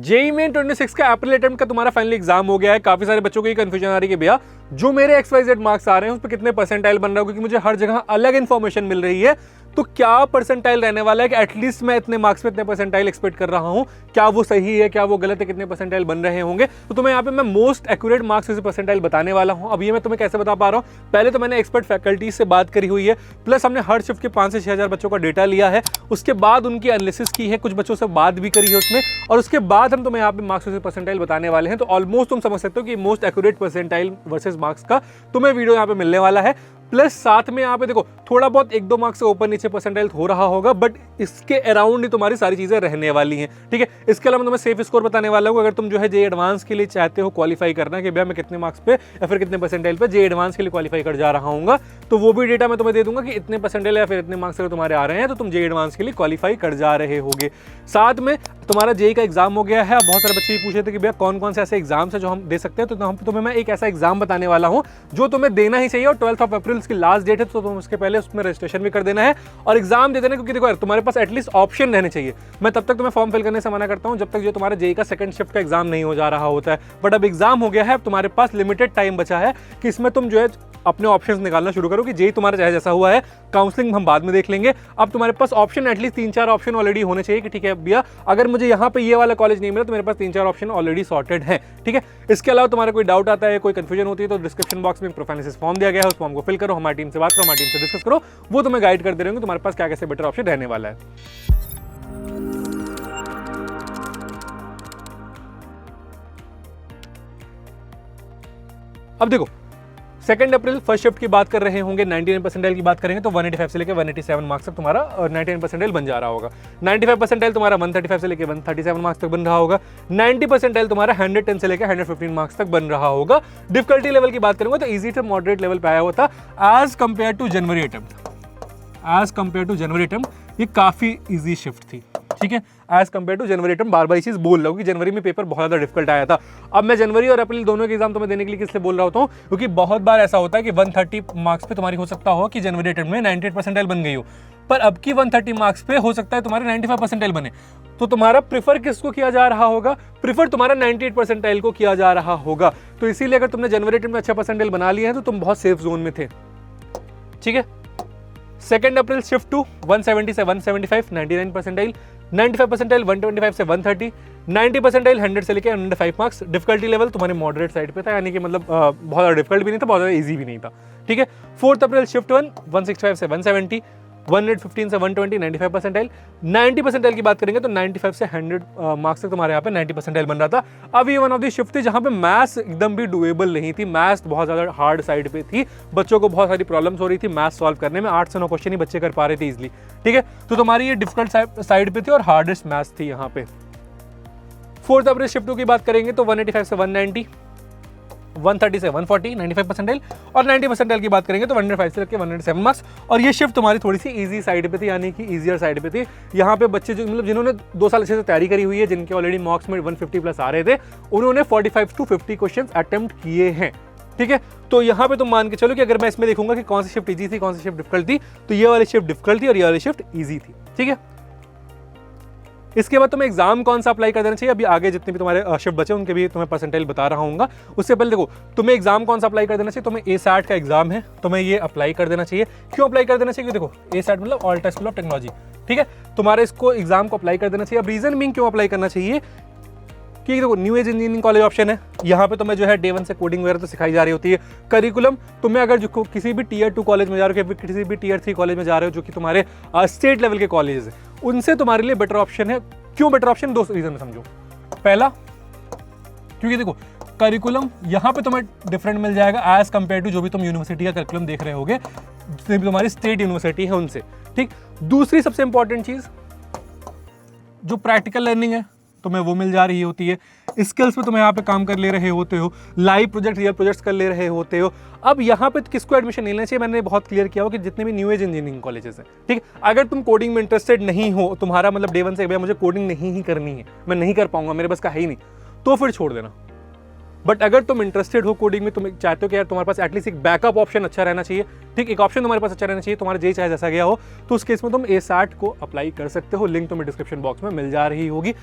JEE main 26 का अप्रैल attempt का तुम्हारा फाइनल एग्जाम हो गया है। काफी सारे बच्चों को ये कंफ्यूजन आ रही है कि भैया जो मेरे XYZ मार्क्स आ रहे हैं उस पर कितने परसेंटाइल बन रहा है, क्योंकि मुझे हर जगह अलग इन्फॉर्मेशन मिल रही है। तो क्या परसेंटाइल रहने वाला है कि एटलीस्ट मैं इतने मार्क्स पे इतने परसेंटाइल एक्सपेक्ट कर रहा हूं, क्या वो सही है क्या वो गलत है, कितने परसेंटाइल बन रहे होंगे। तो तुम्हें यहाँ पे मैं मोस्ट एक्यूरेट मार्क्स से परसेंटाइल बताने वाला हूं। अब ये मैं तुम्हें कैसे बता पा रहा हूं, पहले तो मैंने एक्सपर्ट फैकल्टी से बात करी हुई है, प्लस हमने हर शिफ्ट के 5 से 6,000 बच्चों का डेटा लिया है, उसके बाद उनकी एनालिसिस की है, कुछ बच्चों से बात भी करी है उसमें, और उसके बाद हम तुम्हें यहाँ पे मार्क्स से परसेंटाइल बताने वाले हैं। तो ऑलमोस्ट तुम समझ सकते हो कि most accurate percentile versus marks का तुम्हें वीडियो यहाँ पे मिलने वाला है। प्लस साथ में यहाँ पे देखो थोड़ा बहुत 1-2 मार्क्स से ऊपर नीचे परसेंटाइल हो रहा होगा, बट इसके अराउंड ही तुम्हारी सारी चीजें रहने वाली हैं। ठीक है, इसके अलावा तुम्हें सेफ स्कोर बताने वाला हूँ। अगर तुम जो है जेईई एडवांस के लिए चाहते हो क्वालिफाई करना कि भैया मैं कितने मार्क्स पे या फिर कितने परसेंटाइल पे जेईई एडवांस के लिए क्वालिफाई कर जा रहा हूँ, तो वो भी डेटा मैं तुम्हें दे दूंगा कि इतने परसेंटाइल या फिर इतने मार्क्स अगर तुम्हारे आ रहे हैं तो तुम जेईई एडवांस के लिए क्वालिफाई कर जा रहे होगे। साथ में तुम्हारा जेईई का एग्जाम हो गया है। बहुत सारे बच्चे पूछ रहे थे कि भैया कौन कौन से ऐसे एग्जाम्स है जो हम दे सकते हैं, तो तुम्हें मैं एक ऐसा एग्जाम बताने वाला हूं जो तुम्हें देना ही चाहिए, और 12 अप्रैल की लास्ट डेट है, तो तुम उसके पहले उसमें रजिस्ट्रेशन भी कर देना है और एग्जाम दे देना। क्योंकि देखो यार तुम्हारे पास एटलीस्ट ऑप्शन रहने चाहिए। मैं तब तक तुम्हें फॉर्म फिल करने से मना करता हूं जब तक जो तुम्हारा जेईई का सेकंड शिफ्ट का एग्जाम नहीं हो जा रहा होता है, बट अब एग्जाम हो गया है, अब तुम्हारे पास लिमिटेड टाइम बचा है कि इसमें तुम जो है अपने ऑप्शंस निकालना शुरू करो कि जेईई तुम्हारा चाहे जैसा हुआ है, काउंसलिंग हम बाद में देख लेंगे। अब तुम्हारे पास ऑप्शन एटलीस्ट 3-4 ऑप्शन ऑलरेडी होने चाहिए कि ठीक है भैया अगर मुझे यहाँ पे ये वाला कॉलेज नहीं मिला तो मेरे पास 3-4 ऑप्शन ऑलरेडी सॉर्टेड है। ठीक है, इसके अलावा तुम्हारा कोई डाउट आता है, कोई कंफ्यूजन होती है, तो डिस्क्रिप्शन बॉक्स में प्रोफाइल फॉर्म दिया गया है, उस फॉर्म को फिल करो, हमारी टीम से बात करो, हमारी टीम से डिस्कस करो, वो तुम्हें गाइड करते रहेंगे तुम्हारे पास क्या कैसे बेटर ऑप्शन रहने वाला है। अब देखो सेकंड अप्रैल फर्स्ट शिफ्ट की बात कर रहे होंगे, 99 परसेंटाइल की बात करेंगे तो 185 से लेकर 187 मार्क्स तक तुम्हारा 99 परसेंटाइल बन जा रहा होगा। 95 परसेंटाइल तुम्हारा 135 से लेकर 137 मार्क्स तक बन रहा होगा। 90 परसेंटाइल तुम्हारा 110 से लेकर 115 मार्क्स तक बन रहा होगा। डिफिकल्टी लेवल की बात करेंगे तो इजी टू मॉडरेट लेवल पे आया हुआ था as compare to January attempt. ये काफी इजी शिफ्ट थी। ठीक है, as compare to January attempt, बार बार ये चीज बोल रहा हूँ कि जनवरी में पेपर बहुत ज्यादा डिफिकल्ट आया था। अब मैं जनवरी और अप्रैल दोनों के एग्जाम तुम्हें देने के लिए किस लिए बोल रहा होता हूँ, क्योंकि बहुत बार ऐसा होता है कि 130 मार्क्स पे तुम्हारी हो सकता हो कि जनवरी अटेम्प्ट में 98 परसेंटाइल बन गई हो, पर अब की 130 मार्क्स पे हो सकता है तुम्हारे 95 परसेंटाइल बने। तो तुम्हारा प्रीफर किसको किया जा रहा होगा, प्रीफर तुम्हारा 98 परसेंटाइल को किया जा रहा होगा। तो इसीलिए अगर तुमने जनवरी अटेम्प्ट में अच्छा परसेंटाइल बना लिया है तो तुम बहुत सेफ जोन में थे। ठीक है, सेकंड अप्रैल शिफ्ट टू 170 से 175 99 परसेंटाइल, 95 परसेंटाइल 125 से 130, 90 परसेंटाइल 100 से लेकर 105 मार्क्स। डिफिकल्टी लेवल तुम्हारे मॉडरेट साइड पे था, यानी कि मतलब बहुत ज़्यादा डिफिकल्ट भी नहीं था, बहुत ज़्यादा इजी भी नहीं था। ठीक है, 4 अप्रैल शिफ्ट 165 से 170, 115 से 120 95 परसेंटाइल। 90 परसेंटाइल की बात करेंगे तो 95 से 100 मार्क्स तक तुम्हारे यहाँ पे 90 परसेंटाइल बन रहा था। अब ये वन ऑफ दी शिफ्ट थी जहाँ पे मैथ्स एकदम भी डुएबल नहीं थी, मैथ्स बहुत ज़्यादा हार्ड साइड पे थी, बच्चों को बहुत सारी प्रॉब्लम्स हो रही थी मैथ्स सॉल्व करने में, 8 से 9 क्वेश्चन ही बच्चे कर पा रहे थे इजिली। ठीक है, तो तुम्हारी ये डिफिकल्ट साइड पे थी और हार्डेस्ट मैथ्स थी यहाँ पे। 4 अप्रैल शिफ्ट 2 की बात करेंगे तो 185 से 190, 130 से 140 95 परसेंटाइल, और 90 परसेंटाइल की बात करेंगे तो 105 से लेकर 107 मार्क्स। और ये शिफ्ट तुम्हारी थोड़ी सी इजी साइड पे थी, यानी कि इजियर साइड पे थी। यहाँ पे बच्चे जो मतलब जिन्होंने 2 साल अच्छे से तैयारी करी हुई है, जिनके ऑलरेडी मार्क्स में 150 प्लस आ रहे थे, उन्होंने 45 to 50 क्वेश्चन अटेम्प्ट किए हैं। ठीक है, तो यहाँ पे तुम मान के चलो कि अगर मैं इसमें देखूंगा कि कौन सी शिफ्ट इजी थी कौन सी शिफ्ट डिफिकल्ट थी, तो ये वाली शिफ्ट डिफिकल्ट थी और ये वाली शिफ्ट इजी थी। ठीक है, इसके बाद तुम्हें एग्जाम कौन सा अप्लाई कर देना चाहिए, अभी आगे जितने भी तुम्हारे शिफ्ट बचे उनके भी तुम्हें परसेंटाइल बता रहा हूँ। उससे पहले देखो तुम्हें एग्जाम कौन सा अप्लाई कर देना चाहिए, तुम्हें ASAT का एग्जाम है, तुम्हें ये अप्लाई कर देना चाहिए। क्यों अप्लाई कर देना चाहिए, देखो ASAT मतलब all India school of technology. ठीक है, तुम्हारे इसको एग्जाम को अप्लाई कर देना चाहिए। अब रीजन मीन क्यों अप्लाई करना चाहिए कि देखो new age engineering college option है, यहाँ पे तुम्हें जो है डे 1 से कोडिंग वगैरह तो सिखाई जा रही होती है। करिकुलम तुम्हें अगर जो किसी भी Tier 2 कॉलेज में जा रहे हो, किसी भी Tier 3 कॉलेज में जा रहे हो जो कि तुम्हारे स्टेट लेवल के कॉलेज है, उनसे तुम्हारे लिए बेटर ऑप्शन है। क्यों बेटर ऑप्शन, 2 रीजन समझो। पहला, क्योंकि देखो करिकुलम यहाँ पे तुम्हें डिफरेंट मिल जाएगा एज कंपेयर टू जो भी तुम यूनिवर्सिटी का करिकुलम देख रहे होगे, जितनी भी तुम्हारी स्टेट यूनिवर्सिटी है उनसे। ठीक, दूसरी सबसे इंपॉर्टेंट चीज, जो प्रैक्टिकल लर्निंग है तुम्हें वो मिल जा रही होती है, स्किल्स पे तुम्हें यहाँ पे काम कर ले रहे होते हो, लाइव प्रोजेक्ट रियल प्रोजेक्ट्स कर ले रहे होते हो। अब यहाँ पे किसको एडमिशन लेना चाहिए, मैंने बहुत क्लियर किया हो कि जितने भी न्यू एज इंजीनियरिंग कॉलेजेस हैं। ठीक, अगर तुम कोडिंग में इंटरेस्टेड नहीं हो, तुम्हारा मतलब डे 1 से भैया मुझे कोडिंग नहीं ही करनी है, मैं नहीं कर पाऊंगा, मेरे बस का है ही नहीं, तो फिर छोड़ देना। बट अगर तुम इंटरेस्टेड हो कोडिंग में, तुम चाहते हो कि यार तुम्हारे पास एटलीस्ट एक बैकअप ऑप्शन अच्छा रहना चाहिए, ठीक, एक ऑप्शन तुम्हारे पास अच्छा रहना चाहिए, तुम्हारा जेईई चाहे जैसा गया हो, तो उस केस में तुम ASAT को अप्लाई कर सकते हो। लिंक तुम्हें डिस्क्रिप्शन बॉक्स में मिल जा रही होगी।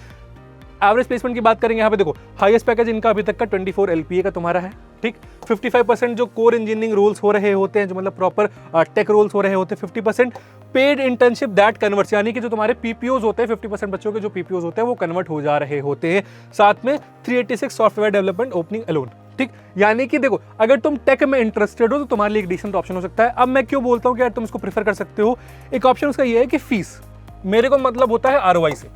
एवरेज प्लेसमेंट की बात करेंगे, यहाँ पे देखो हाईएस्ट पैकेज इनका अभी तक का 24 LPA का तुम्हारा है, ठीक। 55% जो कोर इंजीनियरिंग रोल्स हो रहे होते हैं, जो मतलब प्रॉपर टेक रोल्स हो रहे होते हैं, 50% पेड इंटर्नशिप दैट कन्वर्ट्स, यानी कि जो तुम्हारे पीपीओज होते हैं, 50% बच्चों के जो पीपीओज होते हैं वो कन्वर्ट हो जा रहे होते हैं। साथ में 386 सॉफ्टवेयर डेवलपमेंट ओपनिंग अलोन, ठीक। यानी कि देखो अगर तुम टेक में इंटरेस्टेड हो तो तुम्हारे लिए एक डिसेंट ऑप्शन हो सकता है। अब मैं क्यों बोलता हूँ कि यार तुम इसको प्रेफर कर सकते हो, एक ऑप्शन उसका ये है कि फीस, मेरे को मतलब होता है ROI से,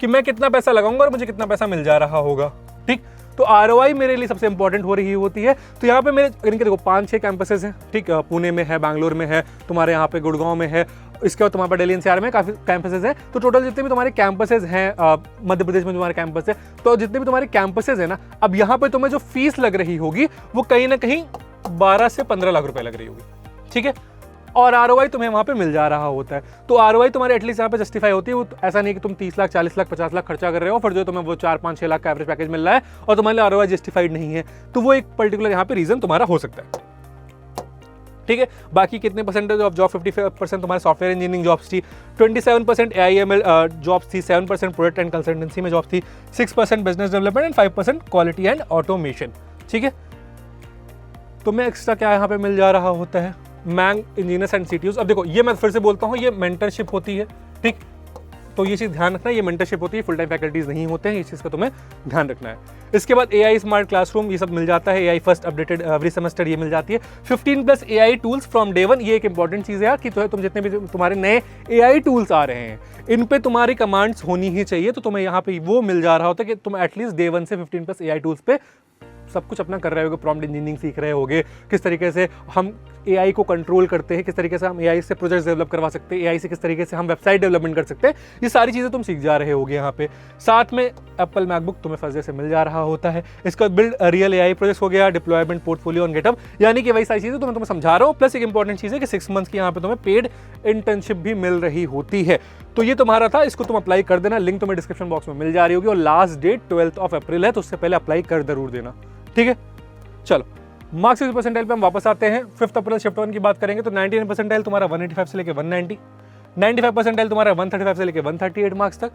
कि मैं कितना पैसा लगाऊंगा और मुझे कितना पैसा मिल जा रहा होगा, ठीक। तो ROI मेरे लिए सबसे इंपॉर्टेंट हो रही होती है। तो यहाँ पे मेरे इनके देखो 5-6 कैंपसेस हैं, ठीक। पुणे में है, बैंगलोर में है, तुम्हारे यहाँ पे गुड़गांव में है, इसके बाद तुम्हारे पास दिल्ली NCR में काफ़ी कैंपसेस हैं। तो टोटल जितने भी तुम्हारे कैंपसेस हैं, मध्य प्रदेश में तुम्हारे कैंपस है, तो जितने भी तुम्हारे कैंपसेस हैं ना, अब यहाँ पे तुम्हें जो फीस लग रही होगी वो कहीं ना कहीं 12 से 15 लाख रुपए लग रही होगी, ठीक है। और ROI तुम्हें वहाँ पे मिल जा रहा होता है। तो ROI तुम्हारे एटलीस्ट यहाँ पे जस्टिफाई होती है। वो ऐसा नहीं कि तुम 30 लाख 40 लाख 50 लाख खर्चा कर रहे हो, फिर जो तुम्हें वो 4-5-6 लाख का एवरेज पैकेज मिल रहा है और तुम्हारे लिए ROI जस्टिफाइड नहीं है। तो वो एक पर्टिकुलर यहाँ पे रीजन तुम्हारा हो सकता है, ठीक है। बाकी कितने परसेंटेज ऑफ जॉब, 55% तुम्हारे सॉफ्टवेयर इंजीनियरिंग जॉब्स थी, 27% AI/ML जॉब्स थी, 7% प्रोडक्ट एंड कंसल्टेंसी में जॉब थी, 6% business development and 5% quality and automation, ठीक है। तुम्हें एक्स्ट्रा क्या यहाँ पे मिल जा रहा होता है, मैंग इंजीनियर्स एंड CTOs। अब देखो ये मैं फिर से बोलता हूँ, ये मेंटरशिप होती है, ठीक। तो ये चीज़ ध्यान रखना, ये मेंटरशिप होती है, फुल टाइम फैकल्टीज नहीं होते हैं, इस चीज़ का तुम्हें ध्यान रखना है। इसके बाद AI स्मार्ट क्लासरूम, ये सब मिल जाता है, AI first updated every semester ये मिल जाती है। 15+ AI tools from day one, ये एक इंपॉर्टेंट चीज़ है यार, कि तुम जितने भी तुम्हारे नए AI टूल्स आ रहे हैं इन पे तुम्हारी कमांड्स होनी ही चाहिए। तो तुम्हें यहाँ पे वो मिल जा रहा होता है कि तुम एटलीस्ट डे वन से 15+ AI टूल्स पे सब कुछ अपना कर रहे होगे, प्रॉम्प्ट इंजीनियरिंग सीख रहे होगे, किस तरीके से हम AI को कंट्रोल करते हैं, किस तरीके से हम AI से प्रोजेक्ट्स डेवलप करवा सकते हैं, AI से किस तरीके से हम वेबसाइट डेवलपमेंट कर सकते हैं, ये सारी चीज़ें तुम सीख जा रहे होगे यहाँ पे। साथ में एप्पल मैकबुक तुम्हें फर्स्ट डे से मिल जा रहा होता है। इसका बिल्ड रियल AI प्रोजेक्ट हो गया, डिप्लॉयमेंट पोर्टफोलियो ऑन गेटअप, यानी कि वही सारी चीज़ें तुम्हें समझा रहा हूँ। प्लस एक इंपॉर्टेंट चीज़ है कि 6 मंथ्स की यहाँ पे तुम्हें पेड इंटर्नशिप भी मिल रही होती है। तो ये तुम्हारा था, इसको तुम अप्लाई कर देना, लिंक तुम्हें डिस्क्रिप्शन बॉक्स में मिल जा रही होगी। और लास्ट डेट 12 अप्रैल है, तो उससे पहले अप्लाई कर जरूर देना, ठीक है। चलो मार्क्स परसेंटाइल पे हम वापस आते हैं। 5 अप्रैल शिफ्ट 1 की बात करेंगे तो 99 परसेंटाइल तुम्हारा 185 से लेकर 190, 95 परसेंटाइल तुम्हारा 135 से लेकर 138 मार्क्स तक,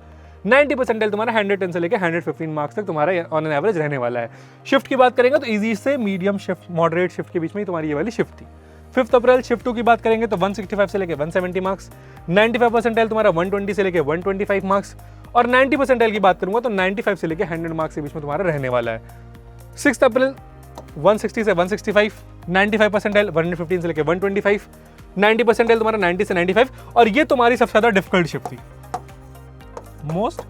90 परसेंटाइल तुम्हारा 110 से लेकर 115 मार्क्स तक तुम्हारा ऑन एन एवरेज रहने वाला है। शिफ्ट की बात करेंगे तो इजी से मीडियम शिफ्ट, मॉडरेट शिफ्ट के बीच में ही तुम्हारी ये वाली शिफ्ट थी। 5 अप्रैल शिफ्ट 2 की बात करेंगे तो 165 से लेकर 170 मार्क्स, 95 परसेंटाइल तुम्हारा 120 से लेकर 125 मार्क्स, और 90 परसेंटाइल की बात करूंगा तो 95 से लेकर 100 मार्क्स के बीच में तुम्हारा रहने वाला है। 6 अप्रैल 160 से 165, 95 परसेंटाइल 115 से लेकर 125, 90 परसेंटाइल तुम्हारा 90 से 95, और ये तुम्हारी सबसे ज्यादा डिफिकल्ट शिफ्ट थी, मोस्ट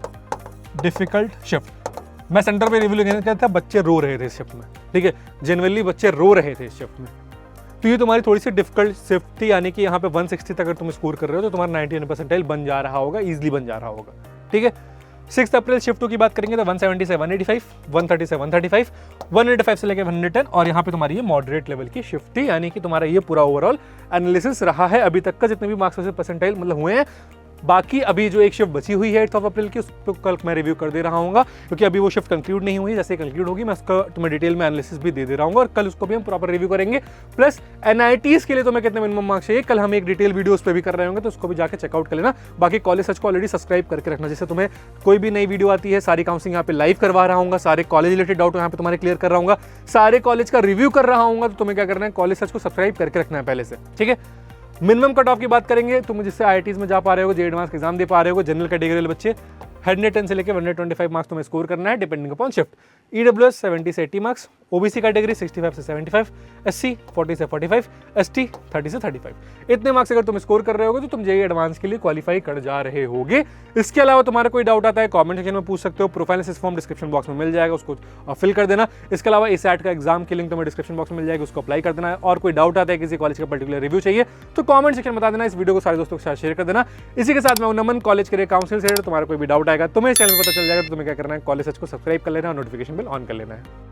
डिफिकल्ट शिफ्ट। मैं सेंटर पे रिव्यू लेने गया था, बच्चे रो रहे थे इस शिफ्ट में, ठीक है, जनरली बच्चे रो रहे थे इस शिफ्ट में। तो ये तुम्हारी थोड़ी सी डिफिकल्ट शिफ्ट थी, यानी कि यहाँ पे 160 तक अगर तुम स्कोर कर रहे हो तो तुम्हारा 99 परसेंटाइल बन जा रहा होगा, ईजिली बन जा रहा होगा, ठीक है। 6 अप्रैल शिफ्ट 2 की बात करेंगे तो 170 से 185, 130 से 135, 185 से लेकर 110, और यहाँ पे तुम्हारी ये मॉडरेट लेवल की शिफ्ट थी, यानी कि तुम्हारा ये पूरा ओवरऑल एनालिसिस रहा है अभी तक का, जितने भी मार्क्स से परसेंटाइल मतलब हुए हैं। बाकी अभी जो एक शिफ्ट बची हुई है 8 अप्रैल की, उसको कल मैं रिव्यू कर दे रहा हूँ, क्योंकि अभी वो शिफ्ट कंक्लूड नहीं हुई। जैसे कंक्लूड होगी मैं उसका तुम्हें डिटेल में एनालिसिस भी दे रहा हूँ, और कल उसको भी हम प्रॉपर रिव्यू करेंगे। प्लस NITs के लिए तुम्हें कितने मिनिमम मार्क्स चाहिए, कल हम एक डिटेल वीडियो उस पर भी कर रहे होंगे, तो उसको भी जाकर चेकआउट कर लेना। बाकी कॉलेज सर्च को ऑलरेडी सब्सक्राइब करके रखना, जैसे तुम्हें कोई भी नई वीडियो आती है, सारी काउंसलिंग यहाँ पे लाइव करवा रहा हूँ, सारे कॉलेज रिलेटेड डाउट यहाँ पे तुम्हारे क्लियर कर रहा हूँ, सारे कॉलेज का रिव्यू कर रहा हूँ। तो तुम्हें क्या करना है, कॉलेज सर्च को सब्सक्राइब करके रखना है पहले से, ठीक है। मिनिमम कट ऑफ की बात करेंगे, तुम जिससे IITs में जा पा रहे हो, जे एडवांस एग्जाम दे पा रहे हो, जनरल कैटेगरी बच्चे 110 से लेकर 125 मार्क्स तुम्हें स्कोर करना है, डिपेंडिंग अपॉन शिफ्ट। EWS 70 से 80 मार्क्स, OBC कैटेगरी 65 से 75, SC 40 से 45, ST 30 से 35। इतने मार्क्स अगर तुम स्कोर कर रहे होगे तो तुम JEE एडवांस के लिए क्वालिफाई कर जा रहे होगे। इसके अलावा तुम्हारा कोई डाउट आता है कमेंट सेक्शन में पूछ सकते हो, profile analysis form description box में मिल जाएगा, उसको फिल कर देना। इसके अलावा ASAT का एग्जाम की लिंक तुम्हें डिस्क्रिप्शन बॉक्स में मिल जाएगी, उसको अप्लाई कर देना। और कोई डाउट आता है किसी कॉलेज का पर्टिकुलर रिव्यू चाहिए तो कमेंट सेक्शन में बता देना, इस वीडियो को सारे दोस्तों के साथ शेयर कर देना। इसी के साथ मैं नमन कॉलेज के काउंसिल से तुम्हारा कोई भी डाउट आएगा तुम्हें चैनल पता चल जाएगा, तो तुम्हें क्या करना है, कॉलेज सर्च को सब्सक्राइब कर लेना और नोटिफिकेशन बिल ऑन कर लेना है।